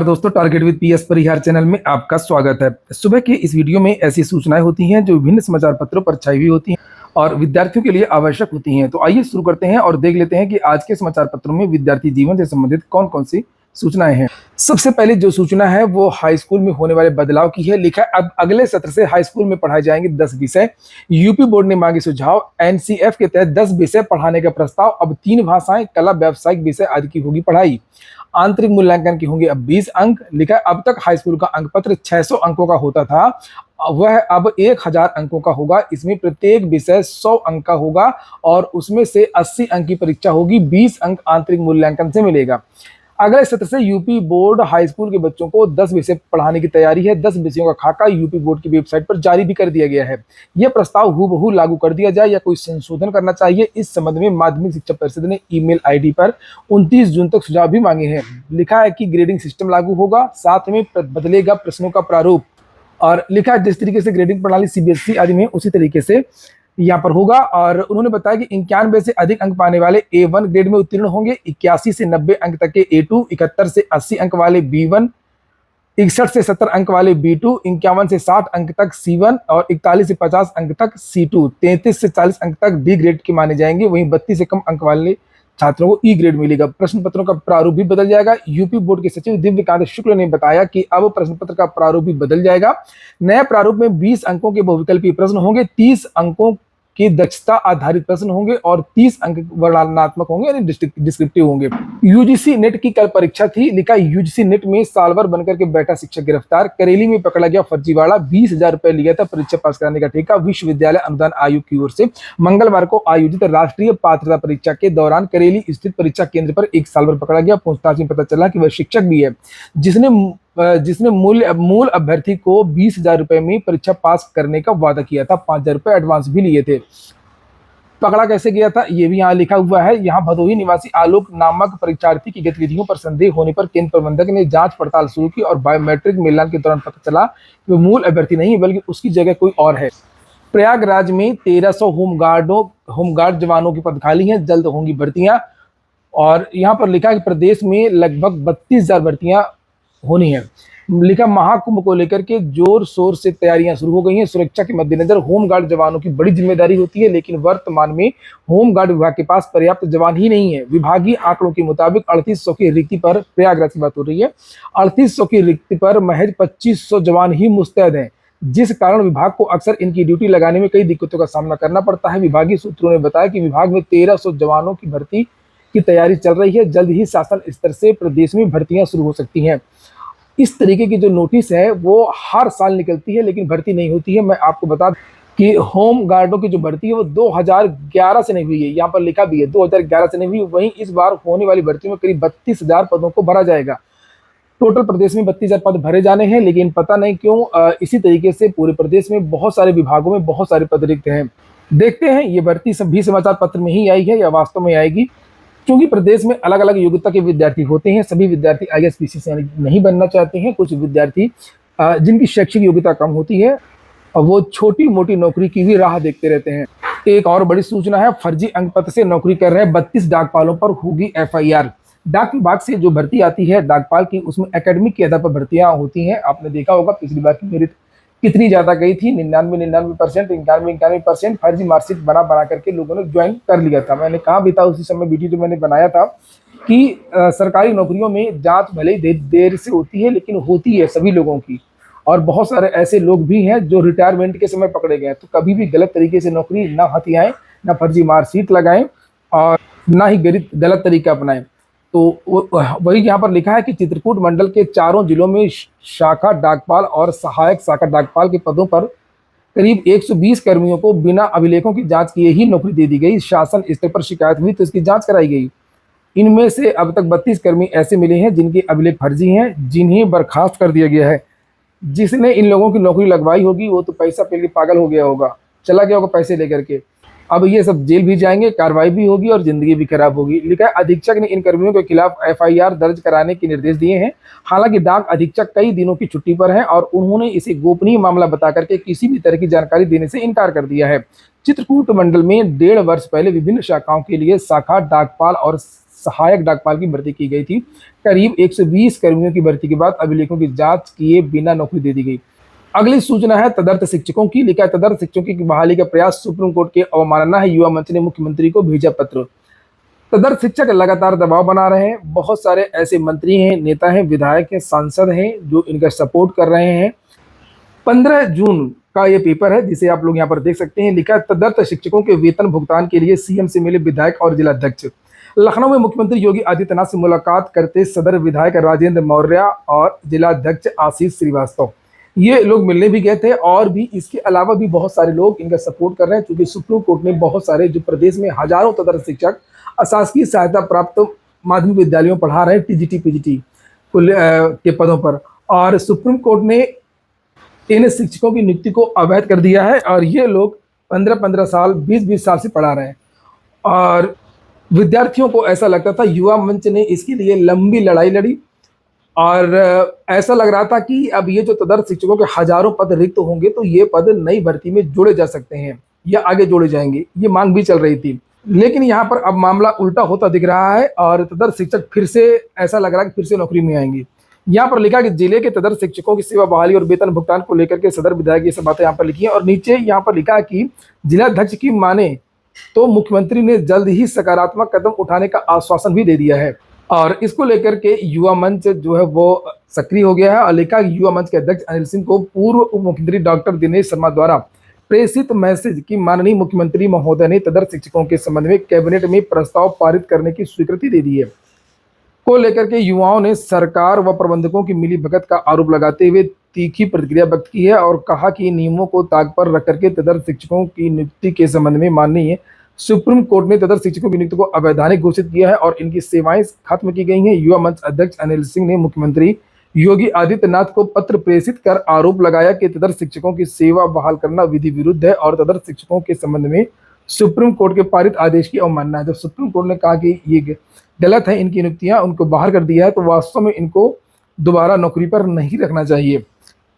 दोस्तों, target with PS Parihar channel में आपका स्वागत है। सुबह की इस वीडियो में ऐसी सूचनाएं होती हैं जो विभिन्न समाचार पत्रों पर छाई हुई होती हैं और विद्यार्थियों के लिए आवश्यक होती हैं। तो आइए शुरू करते हैं और देख लेते हैं कि आज के समाचार पत्रों में विद्यार्थी जीवन से संबंधित कौन कौन सी सूचनाएं हैं। सबसे पहले जो सूचना है वो हाई स्कूल में होने वाले बदलाव की है। लिखा है, अब अगले सत्र से हाई स्कूल में पढ़ाए जाएंगे 10 विषय। यूपी बोर्ड ने मांगे सुझाव। एनसीएफ के तहत 10 विषय पढ़ाने का प्रस्ताव। अब 3 भाषाएं, कला, व्यावसायिक विषय आदि की होगी पढ़ाई। आंतरिक मूल्यांकन की होंगे अब 20 अंक। लिखा है, अब तक हाई स्कूल का अंक पत्र 600 अंकों का होता था, वह अब 1000 अंकों का होगा। इसमें प्रत्येक विषय 100 अंक का होगा और उसमें से 80 अंक की परीक्षा होगी। 20 अंक आंतरिक मूल्यांकन से मिलेगा। अगले सत्र से यूपी बोर्ड हाई स्कूल के बच्चों को 10 विषय पढ़ाने की तैयारी है। 10 विषयों का खाका यूपी बोर्ड की वेबसाइट पर जारी भी कर दिया गया है। यह प्रस्ताव हूबहू लागू कर दिया जाए या कोई संशोधन करना चाहिए, इस संबंध में माध्यमिक शिक्षा परिषद ने ईमेल आईडी पर 29 जून तक सुझाव भी मांगे हैं। लिखा है कि ग्रेडिंग सिस्टम लागू होगा, साथ में बदलेगा प्रश्नों का प्रारूप। और लिखा है, जिस तरीके से ग्रेडिंग प्रणाली सीबीएसई आदि में उसी तरीके से यहाँ पर होगा। और उन्होंने बताया कि 91 से अधिक अंक पाने वाले A1 ग्रेड में उत्तीर्ण होंगे। 81 से 90 अंक तक के A2, 71 से 80 अंक वाले B1, 61 से 70 अंक वाले B2, 51 से 60 अंक तक C1 और 41 से 50 अंक तक C2, 33 से 40 अंक तक D ग्रेड के माने जाएंगे। वहीं 32 से कम अंक वाले छात्रों को ई ग्रेड मिलेगा। प्रश्न पत्रों का प्रारूप भी बदल जाएगा। यूपी बोर्ड के सचिव दिव्यकांत शुक्ल ने बताया कि अब प्रश्न पत्र का प्रारूप भी बदल जाएगा। नए प्रारूप में 20 अंकों के बहुविकल्पीय प्रश्न होंगे, 30 अंकों की दक्षता आधारित प्रश्न होंगे और 30 अंक वर्णनात्मक होंगे, यानी डिस्क्रिप्टिव होंगे। यूजीसी नेट की कल परीक्षा थी। लिखा, यूजीसी नेट में साल भर बनकर के बैठा शिक्षक गिरफ्तार। करेली में पकड़ा गया फर्जीवाड़ा। 20,000 रुपए लिया था परीक्षा पास कराने का ठेका। विश्वविद्यालय अनुदान आयोग की ओर से मंगलवार को आयोजित राष्ट्रीय पात्रता परीक्षा के दौरान करेली स्थित परीक्षा केंद्र पर एक साल भर पकड़ा गया। पूछताछ में पता चला कि वह शिक्षक भी है जिसने मूल अभ्यर्थी को 20,000 रुपए में परीक्षा पास करने का वादा किया था। 5,000 रुपए एडवांस भी लिए थे। पकड़ा कैसे गया था ये भी यहाँ लिखा हुआ है। यहाँ भदोही निवासी आलोक नामक परीक्षार्थी की गतिविधियों पर संदेह होने पर केंद्र प्रबंधक ने जांच पड़ताल शुरू की और बायोमेट्रिक मिलान के दौरान पता चला कि वो मूल अभ्यर्थी नहीं बल्कि उसकी जगह कोई और है। प्रयागराज में 1300 होमगार्ड जवानों की पद खाली हैं, जल्द होंगी भर्तियां। और यहाँ पर लिखा है कि प्रदेश में लगभग 32,000 भर्तियां होनी है। लिखा, महाकुंभ को लेकर के जोर शोर से तैयारियां शुरू हो गई हैं। सुरक्षा के मद्देनजर होमगार्ड जवानों की बड़ी जिम्मेदारी होती है, लेकिन वर्तमान में होमगार्ड विभाग के पास पर्याप्त जवान ही नहीं है। विभागीय आंकड़ों के मुताबिक 3800 की रिक्ति पर, प्रयागराज की बात हो रही है, 3800 की रिक्ति पर महज 2500 जवान ही मुस्तैद हैं, जिस कारण विभाग को अक्सर इनकी ड्यूटी लगाने में कई दिक्कतों का सामना करना पड़ता है। विभागीय सूत्रों ने बताया कि विभाग में 1300 जवानों की भर्ती की तैयारी चल रही है। जल्द ही शासन स्तर से प्रदेश में भर्तियां शुरू हो सकती हैं। इस तरीके की जो नोटिस है वो हर साल निकलती है लेकिन भर्ती नहीं होती है। मैं आपको बता दूं कि होम गार्डों की जो भर्ती है वो 2011 से नहीं हुई है। यहाँ पर लिखा भी है 2011 से नहीं हुई। वहीं इस बार होने वाली भर्ती में करीब 32,000 पदों को भरा जाएगा। टोटल प्रदेश में 32,000 पद भरे जाने हैं, लेकिन पता नहीं क्यों इसी तरीके से पूरे प्रदेश में बहुत सारे विभागों में बहुत सारे पद रिक्त हैं। देखते हैं ये भर्ती सभी समाचार पत्र में ही आई है या वास्तव में आएगी, क्योंकि प्रदेश में अलग अलग योग्यता के विद्यार्थी होते हैं। सभी विद्यार्थी आईएएस पीसीएस नहीं बनना चाहते हैं। कुछ विद्यार्थी जिनकी शैक्षिक योग्यता कम होती है वो छोटी मोटी नौकरी की भी राह देखते रहते हैं। एक और बड़ी सूचना है, फर्जी अंक पत्र से नौकरी कर रहे 32 डाकपालों पर होगी एफआईआर। डाक विभाग से जो भर्ती आती है डाकपाल की, उसमें एकेडमिक के आधार पर भर्तियां होती हैं। आपने देखा होगा पिछली बार की मेरिट कितनी ज्यादा गई थी, 99% 91% फर्जी मार्कशीट बना करके लोगों ने ज्वाइन कर लिया था। मैंने कहा भी था उसी समय वीडियो जो मैंने बनाया था कि सरकारी नौकरियों में जांच भले ही देर से होती है लेकिन होती है सभी लोगों की। और बहुत सारे ऐसे लोग भी हैं जो रिटायरमेंट के समय पकड़े गए। तो कभी भी गलत तरीके से नौकरी ना हथियाएं, ना फर्जी मार्कशीट लगाएं और ना ही गलत तरीका अपनाएं। तो वही यहाँ पर लिखा है कि चित्रकूट मंडल के चारों जिलों में शाखा डाकपाल और सहायक शाखा डाकपाल के पदों पर करीब 120 कर्मियों को बिना अभिलेखों की जांच किए ही नौकरी दे दी गई। शासन स्तर पर शिकायत हुई तो इसकी जांच कराई गई। इनमें से अब तक 32 कर्मी ऐसे मिले हैं जिनके अभिलेख फर्जी हैं, जिन्हें बर्खास्त कर दिया गया है। जिसने इन लोगों की नौकरी लगवाई होगी वो तो पैसा पे पागल हो गया होगा, चला गया होगा पैसे लेकर के। अब ये सब जेल भी जाएंगे, कार्रवाई भी होगी और जिंदगी भी खराब होगी। लिखा है, अधीक्षक ने इन कर्मियों के खिलाफ एफआईआर दर्ज कराने के निर्देश दिए हैं। हालांकि डाक अधीक्षक कई दिनों की छुट्टी पर हैं और उन्होंने इसे गोपनीय मामला बता करके किसी भी तरह की जानकारी देने से इनकार कर दिया है। चित्रकूट मंडल में 1.5 वर्ष पहले विभिन्न शाखाओं के लिए शाखा डाकपाल और सहायक डाकपाल की भर्ती की गई थी। करीब 120 कर्मियों की भर्ती के बाद अभिलेखों की जांच किए बिना नौकरी दे दी गई। अगली सूचना है तदर्थ शिक्षकों की। लिखा है तदर्थ शिक्षकों की बहाली का प्रयास सुप्रीम कोर्ट की अवमानना है, युवा मंच ने मुख्यमंत्री को भेजा पत्र। तदर्थ शिक्षक लगातार दबाव बना रहे हैं। बहुत सारे ऐसे मंत्री हैं, नेता हैं, विधायक हैं, सांसद हैं जो इनका सपोर्ट कर रहे हैं। 15 जून का ये पेपर है जिसे आप लोग यहाँ पर देख सकते हैं। लिखा है तदर्थ शिक्षकों के वेतन भुगतान के लिए सीएम से मिले विधायक और जिलाध्यक्ष। लखनऊ में मुख्यमंत्री योगी आदित्यनाथ से मुलाकात करते सदर विधायक राजेंद्र मौर्य और जिलाध्यक्ष आशीष श्रीवास्तव, ये लोग मिलने भी गए थे। और भी इसके अलावा भी बहुत सारे लोग इनका सपोर्ट कर रहे हैं, क्योंकि सुप्रीम कोर्ट ने बहुत सारे जो प्रदेश में हजारों तदर्थ शिक्षक अशासकीय सहायता प्राप्त माध्यमिक विद्यालयों में पढ़ा रहे हैं, टीजीटी पीजीटी के पदों पर, और सुप्रीम कोर्ट ने इन शिक्षकों की नियुक्ति को अवैध कर दिया है। और ये लोग 15-15 साल 20-20 साल से पढ़ा रहे हैं। और विद्यार्थियों को ऐसा लगता था, युवा मंच ने इसके लिए लंबी लड़ाई लड़ी और ऐसा लग रहा था कि अब ये जो तदर्थ शिक्षकों के हजारों पद रिक्त होंगे तो ये पद नई भर्ती में जोड़े जा सकते हैं या आगे जोड़े जाएंगे, ये मांग भी चल रही थी। लेकिन यहाँ पर अब मामला उल्टा होता दिख रहा है और तदर्थ शिक्षक फिर से ऐसा लग रहा है कि फिर से नौकरी में आएंगे। यहाँ पर लिखा कि जिले के तदर्थ शिक्षकों की सेवा बहाली और वेतन भुगतान को लेकर के सदर विधायक ये सब बातें यहाँ पर लिखी है। और नीचे यहाँ पर लिखा है कि जिलाध्यक्ष की माने तो मुख्यमंत्री ने जल्द ही सकारात्मक कदम उठाने का आश्वासन भी दे दिया है। और इसको लेकर के युवा मंच जो है वो सक्रिय हो गया है। और लिखा युवा मंच के अध्यक्ष अनिल सिंह को पूर्व उप मुख्यमंत्री डॉक्टर दिनेश शर्मा द्वारा प्रेषित मैसेज की माननीय मुख्यमंत्री महोदय ने तदर्थ शिक्षकों के संबंध में कैबिनेट में प्रस्ताव पारित करने की स्वीकृति दे दी है को लेकर के युवाओं ने सरकार व प्रबंधकों की मिलीभगत का आरोप लगाते हुए तीखी प्रतिक्रिया व्यक्त की है और कहा कि नियमों को ताक पर रख करके तदर्थ शिक्षकों की नियुक्ति के संबंध में माननीय सुप्रीम कोर्ट ने तदर्थ शिक्षकों की नियुक्ति को अवैधानिक घोषित किया है और इनकी सेवाएं खत्म की गई हैं। युवा मंच अध्यक्ष अनिल सिंह ने मुख्यमंत्री योगी आदित्यनाथ को पत्र प्रेषित कर आरोप लगाया कि तदर्थ शिक्षकों की सेवा बहाल करना विधि विरुद्ध है और तदर्थ शिक्षकों के संबंध में सुप्रीम कोर्ट के पारित आदेश की अवमानना है। जब सुप्रीम कोर्ट ने कहा कि ये गलत है, इनकी नियुक्तियां उनको बाहर कर दिया है, तो वास्तव में इनको दोबारा नौकरी पर नहीं रखना चाहिए।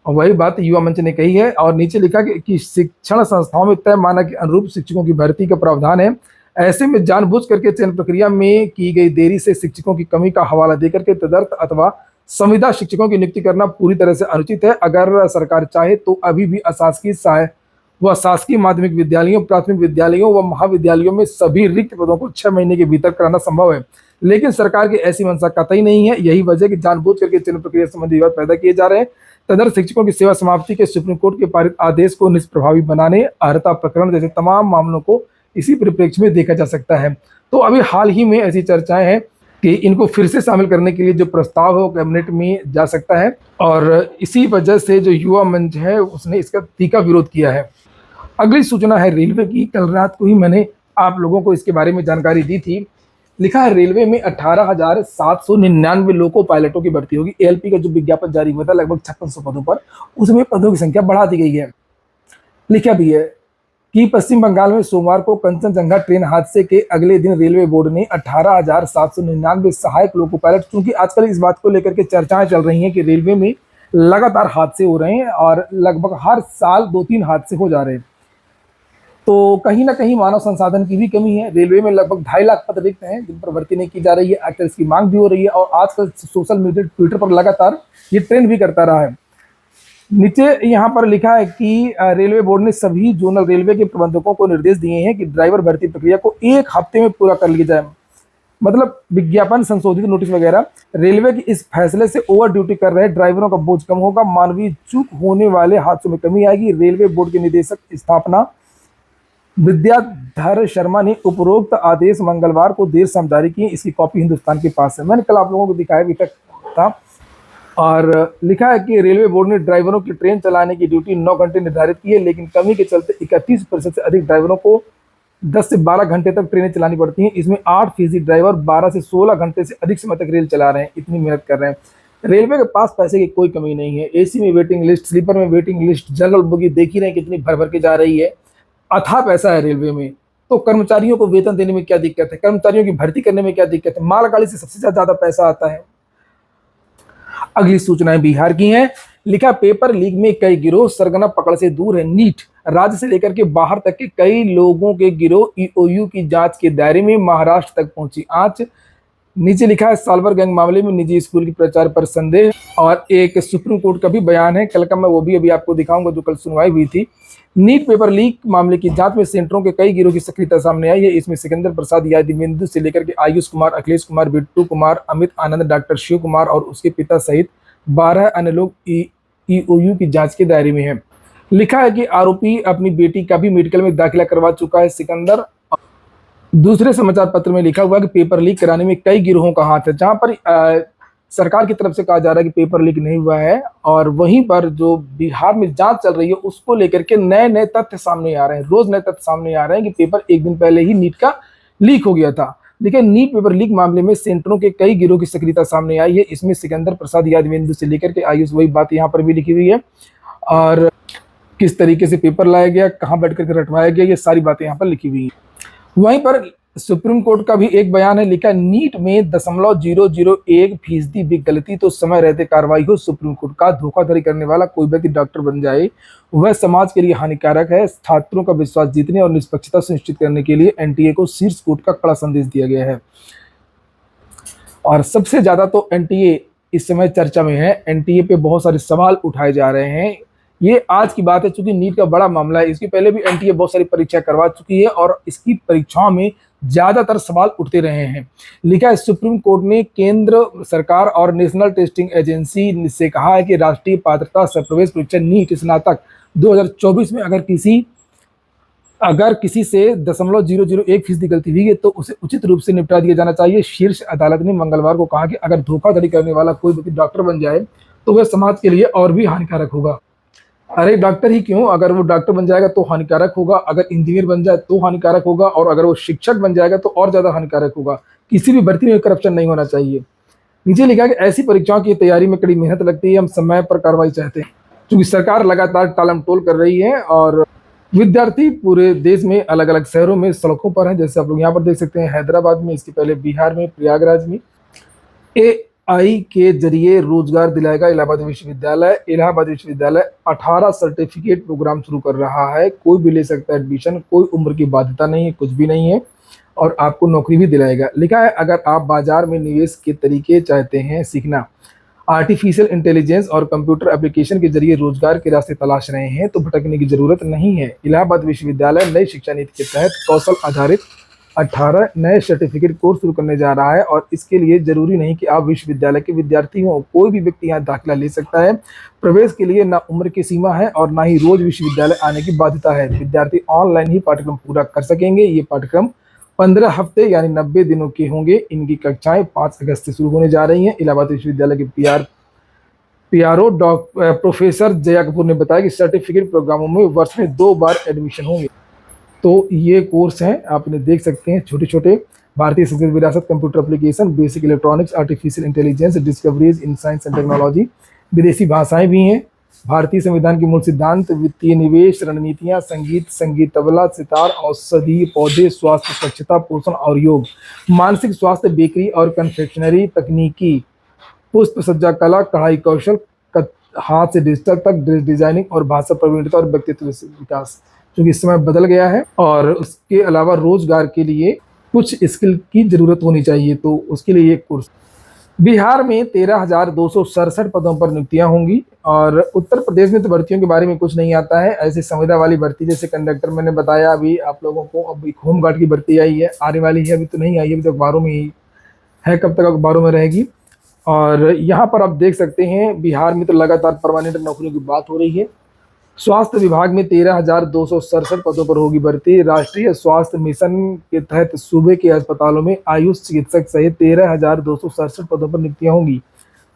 और वही बात युवा मंच ने कही है। और नीचे लिखा कि शिक्षण संस्थाओं में तय मानक के अनुरूप शिक्षकों की भर्ती का प्रावधान है। ऐसे में जानबूझ करके चयन प्रक्रिया में की गई देरी से शिक्षकों की कमी का हवाला देकर के तदर्थ अथवा संविदा शिक्षकों की नियुक्ति करना पूरी तरह से अनुचित है। अगर सरकार चाहे तो अभी भी अशासकीय सहायक व शासकीय माध्यमिक विद्यालयों, प्राथमिक विद्यालयों व महाविद्यालयों में सभी रिक्त पदों को 6 महीने के भीतर कराना संभव है, लेकिन सरकार की ऐसी मंशा कतई नहीं है। यही वजह कि जानबूझ करके चयन प्रक्रिया संबंधी विवाद पैदा किए जा रहे हैं। तदर्थ शिक्षकों की सेवा समाप्ति के सुप्रीम कोर्ट के पारित आदेश को निष्प्रभावी बनाने, अर्हता प्रकरण जैसे तमाम मामलों को इसी परिप्रेक्ष्य में देखा जा सकता है। तो अभी हाल ही में ऐसी चर्चाएं हैं कि इनको फिर से शामिल करने के लिए जो प्रस्ताव है वो कैबिनेट में जा सकता है और इसी वजह से जो युवा मंच है उसने इसका तीखा विरोध किया है। अगली सूचना है रेलवे की। कल रात को ही मैंने आप लोगों को इसके बारे में जानकारी दी थी। लिखा है रेलवे में 18,799 लोको पायलटों की भर्ती होगी। एएलपी का जो विज्ञापन जारी हुआ था लगभग 5600 पदों पर, उसमें पदों की संख्या बढ़ा दी गई है। लिखा भी है कि पश्चिम बंगाल में सोमवार को कंचनजंगा ट्रेन हादसे के अगले दिन रेलवे बोर्ड ने 18,799 सहायक लोको पायलट, क्योंकि आजकल इस बात को लेकर के चर्चाएं चल रही हैं कि रेलवे में लगातार हादसे हो रहे हैं और लगभग हर साल 2-3 हादसे हो जा रहे हैं, तो कहीं ना कहीं मानव संसाधन की भी कमी है। रेलवे में लगभग 2.5 लाख पद रिक्त हैं जिन पर भर्ती नहीं की जा रही है। आजकल इसकी मांग भी हो रही है और आजकल सोशल मीडिया, ट्विटर पर लगातार ये ट्रेंड भी करता रहा है। नीचे यहाँ पर लिखा है कि रेलवे बोर्ड ने सभी जोनल रेलवे के प्रबंधकों को निर्देश दिए हैं कि ड्राइवर भर्ती प्रक्रिया को 1 हफ्ते में पूरा कर लिया जाए। मतलब विज्ञापन, संशोधित नोटिस वगैरह। रेलवे के इस फैसले से ओवर ड्यूटी कर रहे ड्राइवरों का बोझ कम होगा, मानवीय चूक होने वाले हादसों में कमी आएगी। रेलवे बोर्ड के निदेशक स्थापना विद्याधर शर्मा ने उपरोक्त आदेश मंगलवार को देर शाम जारी किए। इसकी कॉपी हिंदुस्तान के पास है, मैंने कल आप लोगों को दिखाया भी तक था। और लिखा है कि रेलवे बोर्ड ने ड्राइवरों की ट्रेन चलाने की ड्यूटी 9 घंटे निर्धारित की है, लेकिन कमी के चलते 31% से अधिक ड्राइवरों को 10 से 12 घंटे तक ट्रेनें चलानी पड़ती हैं। इसमें 8% ड्राइवर 12 से 16 घंटे से अधिक समय तक रेल चला रहे हैं, इतनी मेहनत कर रहे हैं। रेलवे के पास पैसे की कोई कमी नहीं है। एसी में वेटिंग लिस्ट, स्लीपर में वेटिंग लिस्ट, जनरल बोगी देख ही रहे हैं कितनी भर भर के जा रही है। अथाह पैसा है रेलवे में, तो कर्मचारियों को वेतन देने में क्या दिक्कत है, कर्मचारियों की भर्ती करने में क्या दिक्कत है। मालगाड़ी से सबसे ज्यादा पैसा आता है। अगली सूचनाएं बिहार की हैं। लिखा पेपर लीक में कई गिरोह सरगना पकड़ से दूर है। नीट राज्य से लेकर के बाहर तक के कई लोगों के गिरोह ईओयू की जांच के दायरे में महाराष्ट्र तक पहुंची। आज नीचे लिखा है सालभर गैंग मामले में निजी स्कूल की प्रचार पर संदेह, और एक सुप्रीम कोर्ट का भी बयान है, कल का मैं वो भी अभी आपको दिखाऊंगा जो कल सुनवाई हुई थी। नीट पेपर लीक मामले की जांच में सेंटरों के कई गिरोह की सक्रियता सामने आई है। इसमें सिकंदर प्रसाद यादविंदु से लेकर के आयुष कुमार, अखिलेश कुमार, बिट्टू कुमार, अमित आनंद, डॉक्टर शिव कुमार और उसके पिता सहित 12 अन्य लोग ईओयू की जांच के दायरे में हैं। लिखा है कि आरोपी अपनी बेटी का भी मेडिकल में दाखिला करवा चुका है सिकंदर। दूसरे समाचार पत्र में लिखा हुआ है कि पेपर लीक कराने में कई गिरोहों का हाथ है, जहां पर सरकार की तरफ से कहा जा रहा है कि पेपर लीक नहीं हुआ है, और वहीं पर जो बिहार में जांच चल रही है उसको लेकर के नए नए तथ्य सामने आ रहे हैं। रोज नए तथ्य सामने आ रहे हैं कि पेपर एक दिन पहले ही नीट का लीक हो गया था। लेकिन नीट पेपर लीक मामले में सेंटरों के कई गिरोह की सक्रियता सामने आई है। इसमें सिकंदर प्रसाद यादविंदु से लेकर के आयुष, वही बात यहाँ पर भी लिखी हुई है, और किस तरीके से पेपर लाया गया, कहाँ बैठ करके रटवाया गया, ये सारी बातें यहाँ पर लिखी हुई है। वहीं पर सुप्रीम कोर्ट का भी एक बयान है, लिखा नीट में 0.001% भी गलती तो समय रहते कार्रवाई हो। सुप्रीम कोर्ट का धोखाधड़ी करने वाला कोई व्यक्ति डॉक्टर बन जाए वह समाज के लिए हानिकारक है। छात्रों का विश्वास जीतने और निष्पक्षता सुनिश्चित करने के लिए एनटीए को शीर्ष कोर्ट का कड़ा संदेश दिया गया है। और सबसे ज्यादा तो एनटीए इस समय चर्चा में है। एनटीए पे बहुत सारे सवाल उठाए जा रहे हैं। ये आज की बात है, चूंकि नीट का बड़ा मामला है। इसके पहले भी एनटीए बहुत सारी परीक्षा करवा चुकी है और इसकी परीक्षाओं में ज्यादातर सवाल उठते रहे हैं। लिखा है सुप्रीम कोर्ट ने केंद्र सरकार और नेशनल टेस्टिंग एजेंसी से कहा है कि राष्ट्रीय पात्रता सह प्रवेश परीक्षा नीट स्नातक 2024 में अगर किसी से 0.001% गलती हुई है तो उसे उचित रूप से निपटा दिया जाना चाहिए। शीर्ष अदालत ने मंगलवार को कहा कि अगर धोखाधड़ी करने वाला कोई व्यक्ति डॉक्टर बन जाए तो वह समाज के लिए और भी हानिकारक होगा। अरे डॉक्टर ही क्यों, अगर वो डॉक्टर बन जाएगा तो हानिकारक होगा, अगर इंजीनियर बन जाए तो हानिकारक होगा, और अगर वो शिक्षक बन जाएगा तो और ज्यादा हानिकारक होगा। किसी भी भर्ती में करप्शन नहीं होना चाहिए। नीचे लिखा कि ऐसी परीक्षाओं की तैयारी में कड़ी मेहनत लगती है, हम समय पर कार्रवाई चाहते हैं। क्योंकि सरकार लगातार टालमटोल कर रही है और विद्यार्थी पूरे देश में अलग अलग शहरों में सड़कों पर हैं। जैसे आप लोग यहाँ पर देख सकते हैं हैदराबाद में, इसके पहले बिहार में प्रयागराज में। AI के जरिए रोजगार दिलाएगा इलाहाबाद विश्वविद्यालय। इलाहाबाद विश्वविद्यालय 18 सर्टिफिकेट प्रोग्राम शुरू कर रहा है। कोई भी ले सकता है एडमिशन, कोई उम्र की बाध्यता नहीं है, कुछ भी नहीं है, और आपको नौकरी भी दिलाएगा। लिखा है अगर आप बाजार में निवेश के तरीके चाहते हैं सीखना, आर्टिफिशियल इंटेलिजेंस और कंप्यूटर एप्लीकेशन के जरिए रोजगार के रास्ते तलाश रहे हैं तो भटकने की जरूरत नहीं है। इलाहाबाद विश्वविद्यालय नई शिक्षा नीति के तहत कौशल आधारित 18 नए सर्टिफिकेट कोर्स शुरू करने जा रहा है, और इसके लिए जरूरी नहीं कि आप विश्वविद्यालय के विद्यार्थी हों, कोई भी व्यक्ति यहाँ दाखिला ले सकता है। प्रवेश के लिए ना उम्र की सीमा है और ना ही रोज विश्वविद्यालय आने की बाध्यता है। विद्यार्थी ऑनलाइन ही पाठ्यक्रम पूरा कर सकेंगे। ये पाठ्यक्रम 15 हफ्ते यानी 90 दिनों के होंगे। इनकी कक्षाएं 5 अगस्त से शुरू होने जा रही हैं। इलाहाबाद विश्वविद्यालय के PRO प्रोफेसर जया कपूर ने बताया कि सर्टिफिकेट प्रोग्रामों में वर्ष में 2 बार एडमिशन होंगे। तो ये कोर्स हैं, आप इन्हें देख सकते हैं, छोटे छोटे। भारतीय संस्कृति विरासत, computer application, basic electronics, artificial intelligence, discoveries in science and technology. विदेशी भाषाएं भी हैं। भारतीय संविधान के मूल सिद्धांत, वित्तीय निवेश रणनीतियां, संगीत तबला सितार, औषधीय पौधे, स्वास्थ्य स्वच्छता पोषण और योग, मानसिक स्वास्थ्य, बेकरी और कन्फेक्शनरी, तकनीकी, पुष्प सज्जा कला, कढ़ाई कौशल, हाथ से डिजिटल तक, ड्रेस डिजाइनिंग और भाषा प्रवीणता और व्यक्तित्व विकास, क्योंकि इस समय बदल गया है। और उसके अलावा रोजगार के लिए कुछ स्किल की जरूरत होनी चाहिए, तो उसके लिए एक कोर्स। बिहार में 13,267 पदों पर नियुक्तियां होंगी, और उत्तर प्रदेश में तो भर्तियों के बारे में कुछ नहीं आता है। ऐसे संविदा वाली भर्ती जैसे कंडक्टर मैंने बताया अभी आप लोगों को, अब एक होमगार्ड की भर्ती आई है, आने वाली है, अभी तो नहीं आई है, अभी तो अखबारों में ही है, कब तक अखबारों में रहेगी। और यहाँ पर आप देख सकते हैं बिहार में तो लगातार परमानेंट नौकरियों की बात हो रही है। स्वास्थ्य विभाग में 13,267 पदों पर होगी भर्ती। राष्ट्रीय स्वास्थ्य मिशन के तहत सूबे के अस्पतालों में आयुष चिकित्सक सहित 13,267 पदों पर नियुक्तियां होंगी।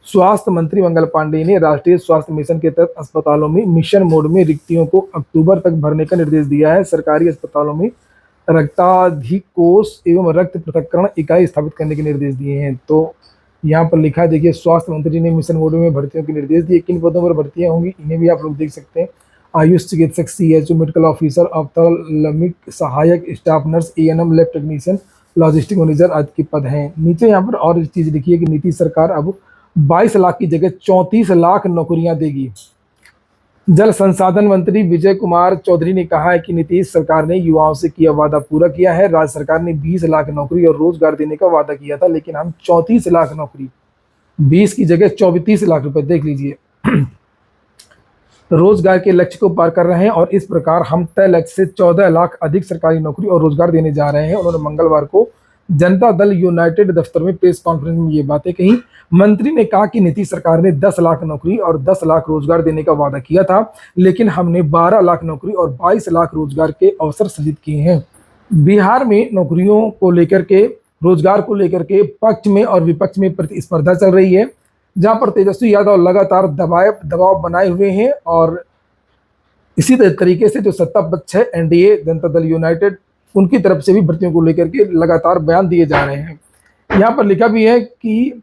स्वास्थ्य मंत्री मंगल पांडेय ने राष्ट्रीय स्वास्थ्य मिशन के तहत अस्पतालों में मिशन मोड में रिक्तियों को अक्टूबर तक भरने का निर्देश दिया है। सरकारी अस्पतालों में रक्ताधिकोष एवं रक्त पृथक्करण इकाई स्थापित करने के निर्देश दिए हैं। तो यहाँ पर लिखा है, देखिए, स्वास्थ्य मंत्री ने मिशन मोड में भर्तियों के निर्देश दिए। किन पदों पर भर्तियां होंगी इन्हें भी आप लोग देख सकते हैं। आयुष चिकित्सक, CHO, मेडिकल ऑफिसर, ऑप्थेल्मिक सहायक, staff nurse, ANM, lab technician, logistic manager आदि के पद हैं। नीचे यहाँ पर और चीज लिखी है कि नीतीश सरकार अब 22 लाख की जगह 34 लाख नौकरियां देगी। जल संसाधन मंत्री विजय कुमार चौधरी ने कहा है कि नीतीश सरकार ने युवाओं से किया वादा पूरा किया है। राज्य सरकार ने 20 लाख नौकरी और रोजगार देने का वादा किया था, लेकिन हम 34 लाख नौकरी, 20 की जगह 34 लाख रुपए, देख लीजिए, रोजगार के लक्ष्य को पार कर रहे हैं और इस प्रकार हम तय लक्ष्य से 14 लाख अधिक सरकारी नौकरी और रोजगार देने जा रहे हैं। उन्होंने मंगलवार को जनता दल यूनाइटेड दफ्तर में प्रेस कॉन्फ्रेंस में ये बातें कही। मंत्री ने कहा कि नीतीश सरकार ने 10 लाख नौकरी और 10 लाख रोजगार देने का वादा किया था, लेकिन हमने 12 लाख नौकरी और 22 लाख रोजगार के अवसर सृजित किए हैं। बिहार में नौकरियों को लेकर के, रोजगार को लेकर के पक्ष में और विपक्ष में प्रतिस्पर्धा चल रही है, जहां पर तेजस्वी यादव लगातार दबाव बनाए हुए हैं और इसी तरीके से जो सत्ता पक्ष है, एनडीए, जनता दल यूनाइटेड, उनकी तरफ से भी भर्तियों को लेकर के लगातार बयान दिए जा रहे हैं। यहाँ पर लिखा भी है कि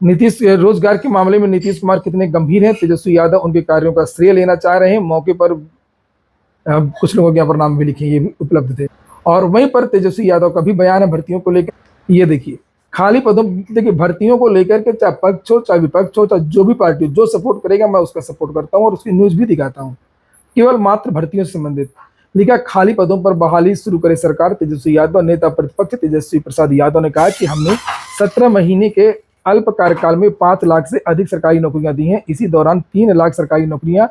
रोजगार के मामले में नीतीश कुमार कितने गंभीर हैं। तेजस्वी यादव उनके कार्यों का श्रेय लेना चाह रहे हैं। मौके पर कुछ लोगों के यहाँ पर नाम भी लिखे, ये भी उपलब्ध थे। और वहीं पर तेजस्वी यादव का भी बयान है भर्तियों को लेकर। ये देखिए, खाली पदों, देखिए भर्तियों को लेकर के चाहे पक्ष हो चाहे विपक्ष हो, चाहे जो भी पार्टी हो, जो सपोर्ट करेगा मैं उसका सपोर्ट करता हूँ और उसकी न्यूज भी दिखाता हूँ, केवल मात्र भर्तियों से संबंधित। लिखा, खाली पदों पर बहाली शुरू करे सरकार। तेजस्वी यादव, नेता प्रतिपक्ष तेजस्वी प्रसाद यादव ने कहा कि हमने 17 महीने के अल्प कार्यकाल में 5 लाख से अधिक सरकारी नौकरियां दी हैं। इसी दौरान 3 लाख सरकारी नौकरियां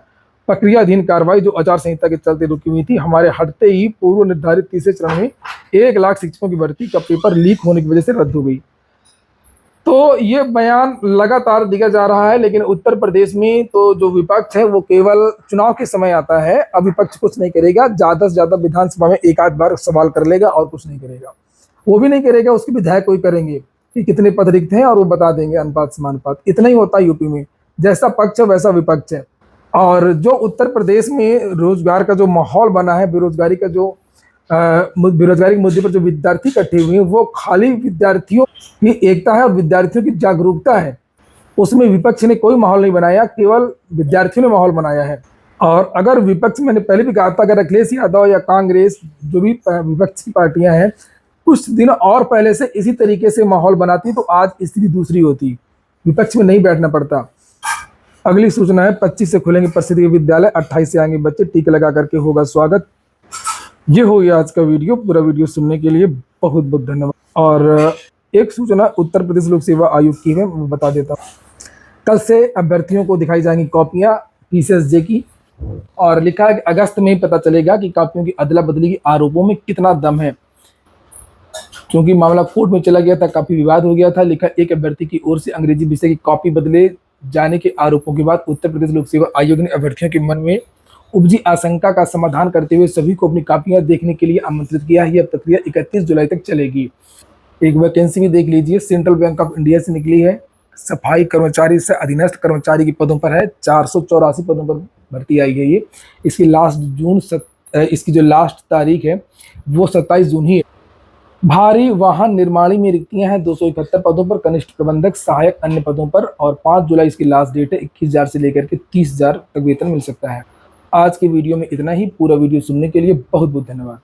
प्रक्रियाधीन कार्रवाई जो आचार संहिता के चलते रुकी हुई थी, हमारे हटते ही पूर्व निर्धारित तीसरे चरण में 1 लाख शिक्षकों की भर्ती का पेपर लीक होने की वजह से रद्द हो गई। तो ये बयान लगातार दिया जा रहा है, लेकिन उत्तर प्रदेश में तो जो विपक्ष है वो केवल चुनाव के समय आता है। अब विपक्ष कुछ नहीं करेगा, ज्यादा से ज्यादा विधानसभा में एक आध बार सवाल कर लेगा और कुछ नहीं करेगा। वो भी नहीं करेगा, उसके विधायक कोई करेंगे कि कितने पद रिक्त हैं और वो बता देंगे अनुपात समानुपात। इतना ही होता है यूपी में, जैसा पक्ष है वैसा विपक्ष है। और जो उत्तर प्रदेश में रोजगार का जो माहौल बना है, बेरोजगारी का जो बेरोजगारी के मुद्दे पर जो विद्यार्थी इकट्ठे हुए हैं, वो खाली विद्यार्थियों की एकता है और विद्यार्थियों की जागरूकता है। उसमें विपक्ष ने कोई माहौल नहीं बनाया, केवल विद्यार्थियों ने माहौल बनाया है। और अगर विपक्ष, मैंने पहले भी कहा था, अगर अखिलेश यादव या कांग्रेस, जो भी विपक्ष की पार्टियां हैं, कुछ दिन और पहले से इसी तरीके से माहौल बनाती तो आज स्थिति दूसरी होती, विपक्ष में नहीं बैठना पड़ता। अगली सूचना है, 25 से खुलेंगे परिषदीय विद्यालय, 28 से आएंगे बच्चे, टीके लगा करके होगा स्वागत। ये हो गया आज का वीडियो। पूरा वीडियो सुनने के लिए बहुत बहुत धन्यवाद। और एक सूचना उत्तर प्रदेश लोक सेवा आयोग की है, मैं बता देता हूँ। कल से अभ्यर्थियों को दिखाई जाएंगी कॉपियां पीसीएसजे की, और लिखा है कि अगस्त में पता चलेगा कि कॉपियों की अदला बदली के आरोपों में कितना दम है। क्योंकि मामला कोर्ट में चला गया था, काफी विवाद हो गया था। लिखा, एक अभ्यर्थी की ओर से अंग्रेजी विषय की कॉपी बदले जाने के आरोपों के बाद उत्तर प्रदेश लोक सेवा आयोग ने अभ्यर्थियों के मन में उपजी आशंका का समाधान करते हुए सभी को अपनी कॉपियां देखने के लिए आमंत्रित किया है। यह प्रक्रिया 31 जुलाई तक चलेगी। एक वैकेंसी भी देख लीजिए, सेंट्रल बैंक ऑफ इंडिया से निकली है। सफाई कर्मचारी से अधीनस्थ कर्मचारी के पदों पर है, 484 पदों पर भर्ती आई है। ये इसकी जो लास्ट तारीख है वो 27 जून ही है। भारी वाहन निर्माणी में रिक्तियां हैं 271 पदों पर, कनिष्ठ प्रबंधक, सहायक, अन्य पदों पर, और 5 जुलाई इसकी लास्ट डेट है। 21,000 से लेकर के 30,000 तक वेतन मिल सकता है। आज के वीडियो में इतना ही। पूरा वीडियो सुनने के लिए बहुत बहुत धन्यवाद।